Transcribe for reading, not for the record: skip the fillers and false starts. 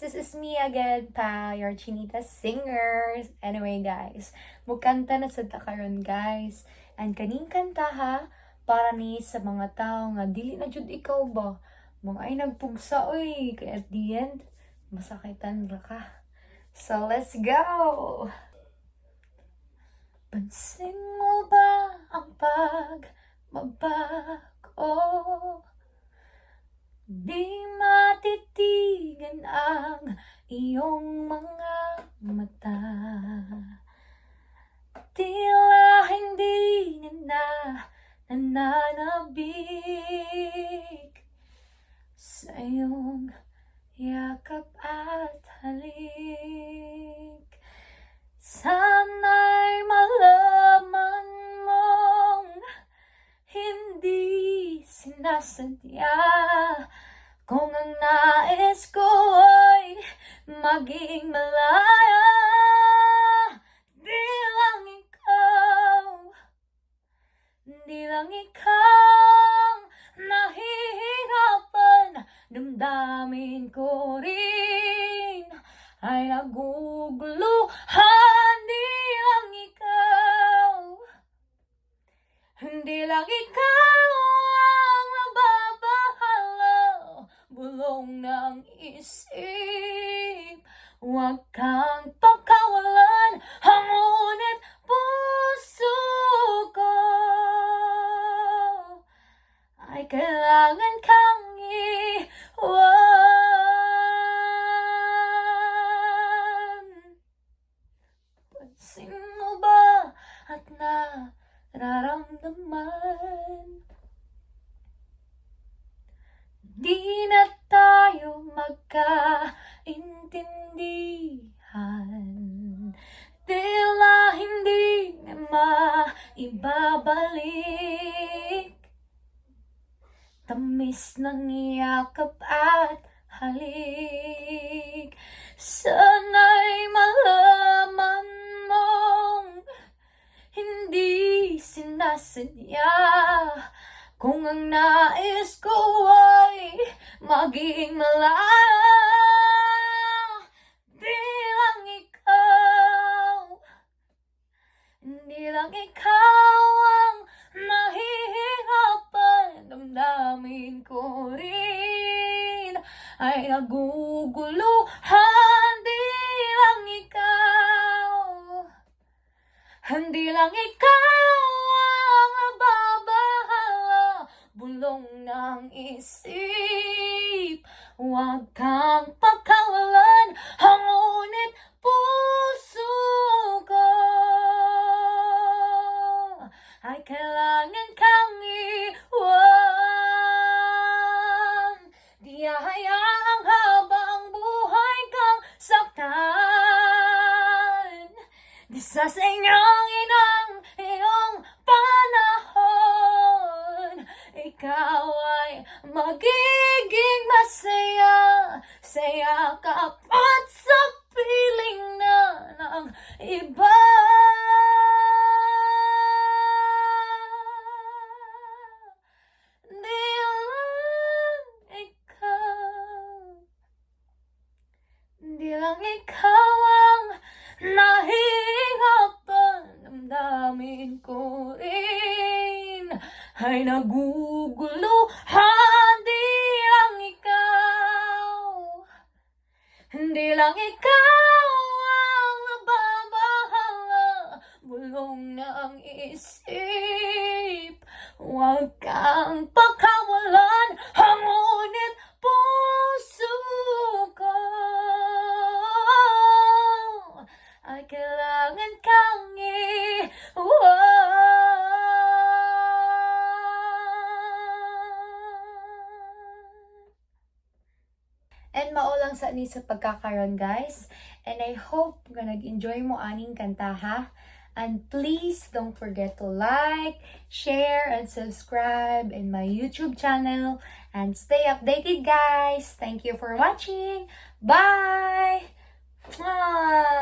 This is me again pa, your Chinita singer. Anyway guys, mukanta na sa karon guys. And kaning kanta ha, para ni sa mga tao nga dili na jud ikaw ba. Mga ay nagpugsa oy, kaya at the end, masakitan ra ka. So let's go! Pansin mo ba ang pagbabago? Di matitigan ang iyong mga mata. Tila hindi na nananabik sa iyong yakap at halik. Sana'y malaman mong hindi sinasadya. Kung ang nais ko ay maging malaya, di lang ikaw nahihirapan, damdamin ko rin ay naguguluhan. Hindi lang ikaw ang nababahala, bulong ng isip. Huwag kang pakawalan, ngunit puso ko ay kailangan kang iwan. Pansin mo ba at nararamdaman? Di na tayo magkaintindihan, tila hindi na maibabalik. Tamis ng yakap at halik. Sana'y malaman mong hindi sinasadya. Kung ang nais ko ay maging malaya, hindi lang ikaw ang nahihirapan, damdamin ko rin ay naguguluhan. Hindi lang ikaw ang nababahala, bulong ng isip. Huwag kang pakawalan, ngunit puso ko ay kailangan kang iwan. Di hayaang habang buhay kang saktan. Di sa inyong iyong panahon, ikaw ay magiging masaya sa yakap at sa piling na ng iba. Di lang ikaw ang nahihirapan, damdamin ko rin ay naguguluhan. Hindi lang ikaw ang nababahala, bulong ng isip. Huwag kang pakawalan, ngunit puso ko ay kailangan kang iwan. And mao lang sa ni sa pagkakaroon guys. And I hope nga nag-enjoy mo aning kanta ha. And please don't forget to like, share, and subscribe in my YouTube channel. And stay updated guys. Thank you for watching. Bye! Mwah!